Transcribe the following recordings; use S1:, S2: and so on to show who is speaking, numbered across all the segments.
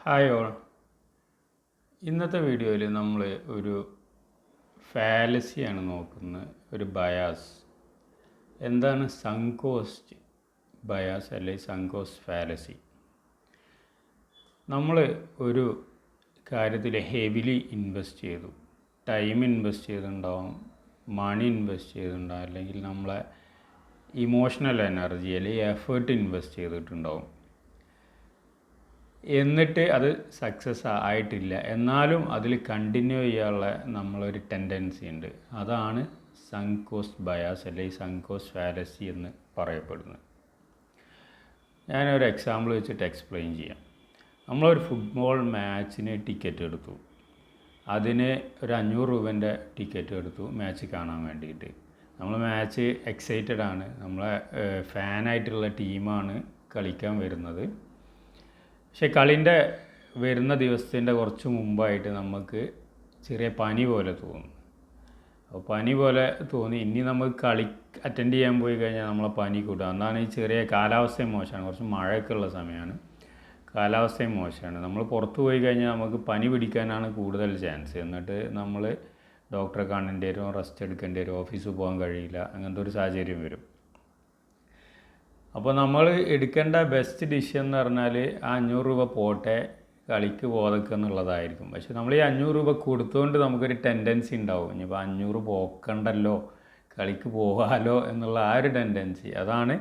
S1: Hi all. ഇന്നത്തെ വീഡിയോയിൽ നമ്മൾ ഒരു ഫാലസിയാണ് നോക്കുന്നത്, ഒരു ബയാസ്. എന്താണ് സങ്ക് കോസ്റ്റ് ബയാസ് അല്ലെങ്കിൽ സങ്ക് കോസ്റ്റ് ഫാലസി? നമ്മൾ ഒരു കാര്യത്തിൽ ഹെവിലി ഇൻവെസ്റ്റ് ചെയ്തു, ടൈം ഇൻവെസ്റ്റ് ചെയ്തിട്ടുണ്ടാവും, മണി ഇൻവെസ്റ്റ് ചെയ്തിട്ടുണ്ടാവും, അല്ലെങ്കിൽ നമ്മളെ ഇമോഷണൽ എനർജി അല്ലെങ്കിൽ എഫേർട്ട് ഇൻവെസ്റ്റ് ചെയ്തിട്ടുണ്ടാവും. എന്നിട്ട് അത് സക്സസ് ആയിട്ടില്ല, എന്നാലും അതിൽ കണ്ടിന്യൂ ചെയ്യാനുള്ള നമ്മളൊരു ടെൻഡൻസി ഉണ്ട്. അതാണ് സങ്ക് കോസ്റ്റ് ബയാസ് അല്ലെങ്കിൽ സങ്ക് കോസ്റ്റ് ഫാലസി എന്ന് പറയപ്പെടുന്നത്. ഞാനൊരു എക്സാമ്പിൾ വെച്ചിട്ട് എക്സ്പ്ലെയിൻ ചെയ്യാം. നമ്മളൊരു ഫുട്ബോൾ മാച്ചിന് ടിക്കറ്റ് എടുത്തു. അതിന് ഒരു 500 രൂപേൻ്റെ ടിക്കറ്റ് എടുത്തു മാച്ച് കാണാൻ വേണ്ടിയിട്ട്. നമ്മൾ മാച്ച് എക്സൈറ്റഡ് ആണ്, നമ്മളെ ഫാനായിട്ടുള്ള ടീമാണ് കളിക്കാൻ വരുന്നത്. പക്ഷെ കളീൻ്റെ വരുന്ന ദിവസത്തിൻ്റെ കുറച്ച് മുമ്പായിട്ട് നമുക്ക് ചെറിയ പനി പോലെ തോന്നും. അപ്പോൾ പനി പോലെ തോന്നി, ഇനി നമുക്ക് കളി അറ്റൻഡ് ചെയ്യാൻ പോയി കഴിഞ്ഞാൽ നമ്മളെ പനി കൂടുക. എന്നാണ് ഈ ചെറിയ കാലാവസ്ഥയും മോശമാണ്, കുറച്ച് മഴയൊക്കെ ഉള്ള സമയമാണ്, കാലാവസ്ഥയും മോശമാണ്. നമ്മൾ പുറത്ത് പോയി കഴിഞ്ഞാൽ നമുക്ക് പനി പിടിക്കാനാണ് കൂടുതൽ ചാൻസ്. എന്നിട്ട് നമ്മൾ ഡോക്ടറെ കാണേണ്ടി വരും, റെസ്റ്റ് എടുക്കേണ്ടി വരും, ഓഫീസിൽ പോകാൻ കഴിയില്ല, അങ്ങനത്തെ ഒരു സാഹചര്യം വരും. അപ്പോൾ നമ്മൾ എടുക്കേണ്ട ബെസ്റ്റ് ഡിഷ് എന്ന് പറഞ്ഞാൽ ആ 500 രൂപ പോട്ടെ, കളിക്ക് പോതൊക്കെ എന്നുള്ളതായിരിക്കും. പക്ഷെ നമ്മൾ ഈ 500 രൂപ കൊടുത്തുകൊണ്ട് നമുക്കൊരു ടെൻഡൻസി ഉണ്ടാവും, ഇനിയിപ്പോൾ 500 പോക്കണ്ടല്ലോ, കളിക്ക് പോകാമല്ലോ എന്നുള്ള ആ ഒരു ടെൻഡൻസി. അതാണ്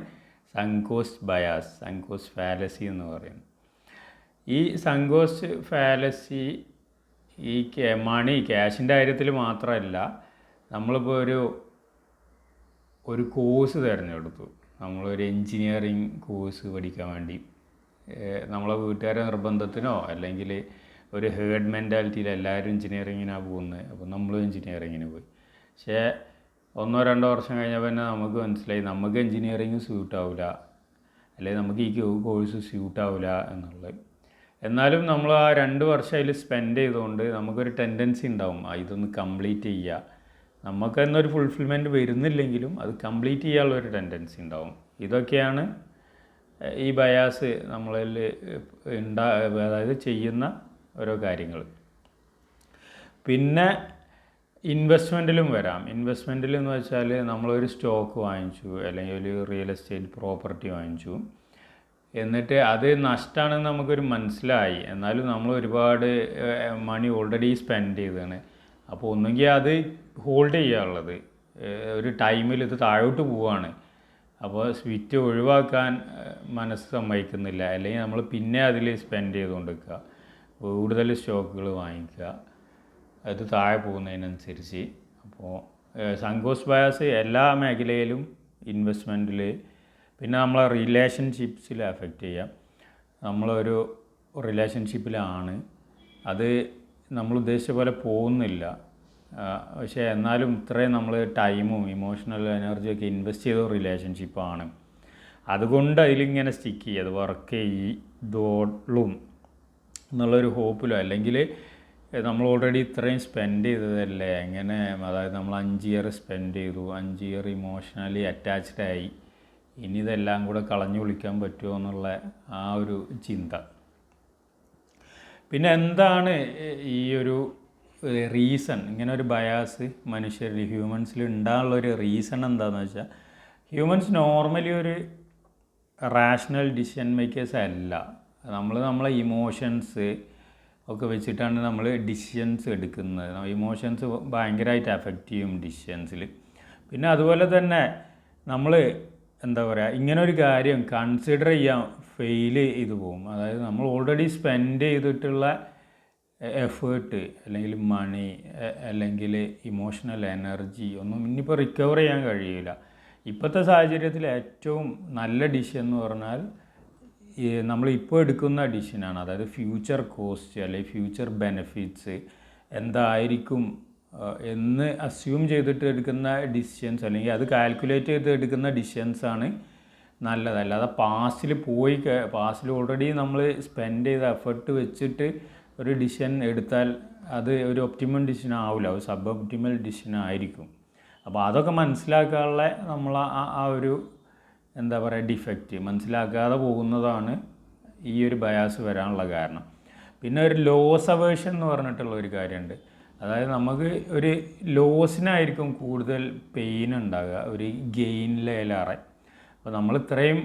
S1: sunk cost bias, sunk cost fallacy എന്ന് പറയുന്നത്. ഈ സങ്ക് കോസ്റ്റ് ഫാലസി ഈ ക്യാഷിൻ്റെ കാര്യത്തിൽ മാത്രമല്ല. നമ്മളിപ്പോൾ ഒരു കോഴ്സ് തിരഞ്ഞെടുത്തു, നമ്മളൊരു എൻജിനീയറിങ് കോഴ്സ് പഠിക്കാൻ വേണ്ടി. നമ്മളെ വീട്ടുകാരെ നിർബന്ധത്തിനോ അല്ലെങ്കിൽ ഒരു ഹേർഡ് മെൻറ്റാലിറ്റിയിൽ എല്ലാവരും എൻജിനീയറിങ്ങിനാണ് പോകുന്നത്, അപ്പോൾ നമ്മളും എൻജിനീയറിങ്ങിന് പോയി. പക്ഷേ 1-2 വർഷം കഴിഞ്ഞപ്പോൾ തന്നെ നമുക്ക് മനസ്സിലായി നമുക്ക് എൻജിനീയറിങ് സ്യൂട്ടാവില്ല, അല്ലെങ്കിൽ നമുക്ക് ഈ കോഴ്സ് സ്യൂട്ടാവില്ല എന്നുള്ളത്. എന്നാലും നമ്മൾ ആ 2 വർഷം അതിൽ സ്പെൻഡ് ചെയ്തുകൊണ്ട് നമുക്കൊരു ടെൻഡൻസി ഉണ്ടാവും ഇതൊന്ന് കംപ്ലീറ്റ് ചെയ്യുക. നമുക്ക് എന്നൊരു ഫുൾഫിൽമെൻറ്റ് വരുന്നില്ലെങ്കിലും അത് കംപ്ലീറ്റ് ചെയ്യാനുള്ളൊരു ടെൻഡൻസി ഉണ്ടാവും. ഇതൊക്കെയാണ് ഈ ബയാസ് നമ്മളിൽ അതായത് ചെയ്യുന്ന ഓരോ കാര്യങ്ങൾ. പിന്നെ ഇൻവെസ്റ്റ്മെൻറ്റിലും വരാം. ഇൻവെസ്റ്റ്മെൻറ്റിൽ എന്ന് വെച്ചാൽ നമ്മളൊരു സ്റ്റോക്ക് വാങ്ങിച്ചു, അല്ലെങ്കിൽ ഒരു റിയൽ എസ്റ്റേറ്റ് പ്രോപ്പർട്ടി വാങ്ങിച്ചു. എന്നിട്ട് അത് നഷ്ടമാണെന്ന് നമുക്കൊരു മനസ്സിലായി, എന്നാലും നമ്മൾ ഒരുപാട് മണി ഓൾറെഡി സ്പെൻഡ് ചെയ്തതാണ്. അപ്പോൾ ഒന്നുകിൽ അത് ഹോൾഡ് ചെയ്യാനുള്ളത്, ഒരു ടൈമിൽ ഇത് താഴോട്ട് പോവുകയാണ്, അപ്പോൾ സ്വിറ്റ് ഒഴിവാക്കാൻ മനസ്സ് സമ്മതിക്കുന്നില്ല, അല്ലെങ്കിൽ നമ്മൾ പിന്നെ അതിൽ സ്പെൻഡ് ചെയ്തുകൊണ്ടിരിക്കുക, കൂടുതൽ സ്റ്റോക്കുകൾ വാങ്ങിക്കുക, അത് താഴെ പോകുന്നതിനനുസരിച്ച്. അപ്പോൾ സങ്ക് കോസ്റ്റ് ബയാസ് എല്ലാ മേഖലയിലും, ഇൻവെസ്റ്റ്മെൻറ്റിൽ, പിന്നെ നമ്മളെ റിലേഷൻഷിപ്സിൽ എഫക്റ്റ് ചെയ്യാം. നമ്മളൊരു റിലേഷൻഷിപ്പിലാണ്, അത് നമ്മൾ ഉദ്ദേശിച്ച പോലെ പോകുന്നില്ല, പക്ഷേ എന്നാലും ഇത്രയും നമ്മൾ ടൈമും ഇമോഷണൽ എനർജിയൊക്കെ ഇൻവെസ്റ്റ് ചെയ്ത റിലേഷൻഷിപ്പാണ്, അതുകൊണ്ട് അതിലിങ്ങനെ സ്റ്റിക്ക് ചെയ്യുക, അത് വർക്ക് ചെയ്തോളും എന്നുള്ളൊരു ഹോപ്പിലോ, അല്ലെങ്കിൽ നമ്മൾ ഓൾറെഡി ഇത്രയും സ്പെൻഡ് ചെയ്തതല്ലേ എങ്ങനെ, അതായത് നമ്മൾ 5 ഇയർ സ്പെൻഡ് ചെയ്തു, 5 ഇയർ ഇമോഷണലി അറ്റാച്ച്ഡായി, ഇനി ഇതെല്ലാം കൂടെ കളഞ്ഞു വിളിക്കാൻ പറ്റുമോ എന്നുള്ള ആ ഒരു ചിന്ത. പിന്നെ എന്താണ് ഈ ഒരു റീസൺ, ഇങ്ങനെ ഒരു ബയാസ് മനുഷ്യരിൽ, ഹ്യൂമൻസിൽ ഉണ്ടാകാനുള്ളൊരു റീസൺ എന്താണെന്ന് വെച്ചാൽ, ഹ്യൂമൻസ് നോർമലി ഒരു റാഷണൽ ഡിസിഷൻ മേക്കേഴ്സ് അല്ല. നമ്മളെ ഇമോഷൻസ് ഒക്കെ വെച്ചിട്ടാണ് നമ്മൾ ഡിസിഷൻസ് എടുക്കുന്നത്. ഇമോഷൻസ് ഭയങ്കരമായിട്ട് എഫക്റ്റ് ചെയ്യും ഡിസിഷൻസിൽ. പിന്നെ അതുപോലെ തന്നെ നമ്മൾ എന്താ പറയുക, ഇങ്ങനൊരു കാര്യം കൺസിഡർ ചെയ്യാൻ ഫെയിൽ ചെയ്തു പോകും. അതായത് നമ്മൾ ഓൾറെഡി സ്പെൻഡ് ചെയ്തിട്ടുള്ള എഫേർട്ട്, അല്ലെങ്കിൽ മണി, അല്ലെങ്കിൽ ഇമോഷണൽ എനർജി ഒന്നും ഇനിയിപ്പോൾ റിക്കവർ ചെയ്യാൻ കഴിയില്ല. ഇപ്പോഴത്തെ സാഹചര്യത്തിൽ ഏറ്റവും നല്ല ഡിസിഷൻ എന്ന് പറഞ്ഞാൽ നമ്മളിപ്പോൾ എടുക്കുന്ന ഡിസിഷനാണ്. അതായത് ഫ്യൂച്ചർ കോസ്റ്റ് അല്ലെങ്കിൽ ഫ്യൂച്ചർ ബെനിഫിറ്റ്സ് എന്തായിരിക്കും എന്ന് അസ്യൂം ചെയ്തിട്ട് എടുക്കുന്ന ഡിസിഷൻസ്, അല്ലെങ്കിൽ അത് കാൽക്കുലേറ്റ് ചെയ്ത് എടുക്കുന്ന ഡിസിഷൻസാണ് നല്ലത്. അല്ലാതെ പാസ്റ്റിൽ ഓൾറെഡി നമ്മൾ സ്പെൻഡ് ചെയ്ത എഫർട്ട് വെച്ചിട്ട് ഒരു ഡിസിഷൻ എടുത്താൽ അത് ഒരു ഒപ്റ്റിമൽ ഡിസിഷൻ ആവില്ല, ഒരു സബ് ഒപ്റ്റിമൽ ഡിസിഷൻ ആയിരിക്കും. അപ്പോൾ അതൊക്കെ മനസ്സിലാക്കാനുള്ള നമ്മൾ ആ ഒരു എന്താ പറയുക ഡിഫക്റ്റ് മനസ്സിലാക്കാതെ പോകുന്നതാണ് ഈ ഒരു ബയാസ് വരാനുള്ള കാരണം. പിന്നെ ഒരു ലോസ് അവേഴ്ഷൻ എന്ന് പറഞ്ഞിട്ടുള്ള ഒരു കാര്യമുണ്ട്. അതായത് നമുക്ക് ഒരു ലോസിനായിരിക്കും കൂടുതൽ പെയിൻ ഉണ്ടാകുക ഒരു ഗെയിനിലേറെ. അപ്പോൾ നമ്മൾ ഇത്രയും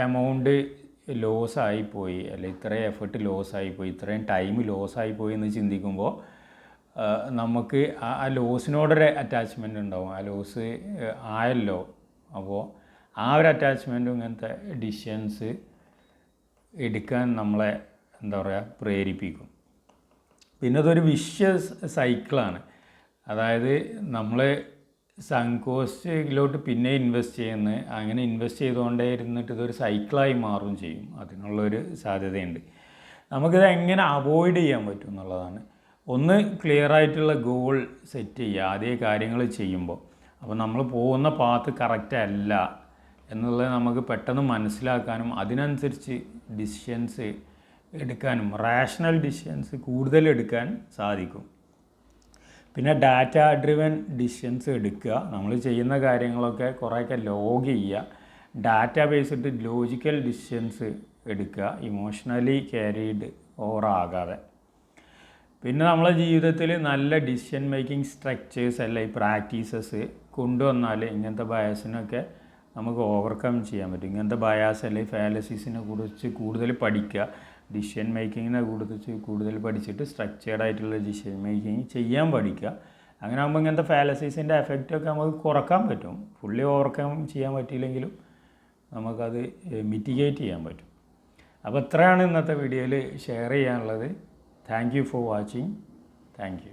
S1: എമൗണ്ട് ലോസായിപ്പോയി, അല്ലെങ്കിൽ ഇത്രയും എഫർട്ട് ലോസായിപ്പോയി, ഇത്രയും ടൈം ലോസായിപ്പോയി എന്ന് ചിന്തിക്കുമ്പോൾ നമുക്ക് ആ ലോസിനോടൊരു അറ്റാച്ച്മെൻ്റ് ഉണ്ടാവും. ആ ലോസ് ആയല്ലോ, അപ്പോൾ ആ ഒരു അറ്റാച്ച്മെൻറ്റും ഇങ്ങനത്തെ ഡിസിഷൻസ് എടുക്കാൻ നമ്മളെ എന്താ പറയുക പ്രേരിപ്പിക്കും. പിന്നെ അതൊരു വിഷ്യസ് സൈക്കിളാണ്. അതായത് നമ്മൾ സങ്ക് കോസ്റ്റിലോട്ട് പിന്നെ ഇൻവെസ്റ്റ് ചെയ്യുന്നത്, അങ്ങനെ ഇൻവെസ്റ്റ് ചെയ്തുകൊണ്ടേ ഇരുന്നിട്ട് ഇതൊരു സൈക്കിളായി മാറുകയും ചെയ്യും. അതിനുള്ളൊരു സാധ്യതയുണ്ട്. നമുക്കിത് എങ്ങനെ അവോയ്ഡ് ചെയ്യാൻ പറ്റും എന്നുള്ളതാണ്. ഒന്ന് ക്ലിയർ ആയിട്ടുള്ള ഗോൾ സെറ്റ് ചെയ്യുക ആദ്യ കാര്യങ്ങൾ ചെയ്യുമ്പോൾ. അപ്പോൾ നമ്മൾ പോകുന്ന പാത്ത് കറക്റ്റ് അല്ല എന്നുള്ളത് നമുക്ക് പെട്ടെന്ന് മനസ്സിലാക്കാനും അതിനനുസരിച്ച് ഡിസിഷൻസ് എടുക്കാനും റാഷണൽ ഡിസിഷൻസ് കൂടുതൽ എടുക്കാൻ സാധിക്കും. പിന്നെ ഡാറ്റ ഡ്രിവൻ ഡിസിഷൻസ് എടുക്കുക. നമ്മൾ ചെയ്യുന്ന കാര്യങ്ങളൊക്കെ കുറേയൊക്കെ ലോഗ് ചെയ്യുക. ഡാറ്റ ബേസ്ഡ് ലോജിക്കൽ ഡിസിഷൻസ് എടുക്കുക, ഇമോഷണലി ക്യാരീഡ് ഓവറാകാതെ. പിന്നെ നമ്മളെ ജീവിതത്തിൽ നല്ല ഡിസിഷൻ മേക്കിംഗ് സ്ട്രക്ചേഴ്സ് അല്ലെങ്കിൽ പ്രാക്ടീസസ് കൊണ്ടുവന്നാൽ ഇങ്ങനത്തെ ബയാസിനൊക്കെ നമുക്ക് ഓവർകം ചെയ്യാൻ പറ്റും. ഇങ്ങനത്തെ ബയാസ് അല്ലെങ്കിൽ ഫാലസീസിനെ കുറിച്ച് കൂടുതൽ പഠിക്കുക, ഡിസിഷൻ മേക്കിങ്ങിനെ കുറിച്ച് കൂടുതൽ പഠിച്ചിട്ട് സ്ട്രക്ചേർഡ് ആയിട്ടുള്ള ഡിസിഷൻ മേക്കിങ് ചെയ്യാൻ പഠിക്കുക. അങ്ങനെ ആകുമ്പോൾ ഇങ്ങനത്തെ ഫാലസീസിൻ്റെ എഫക്റ്റൊക്കെ നമുക്ക് കുറക്കാൻ പറ്റും. ഫുള്ളി ഓവർകം ചെയ്യാൻ പറ്റിയില്ലെങ്കിലും നമുക്കത് മിറ്റിഗേറ്റ് ചെയ്യാൻ പറ്റും. അപ്പോൾ ഇത്രയാണ് ഇന്നത്തെ വീഡിയോയിൽ ഷെയർ ചെയ്യാനുള്ളത്. Thank you for watching. Thank you.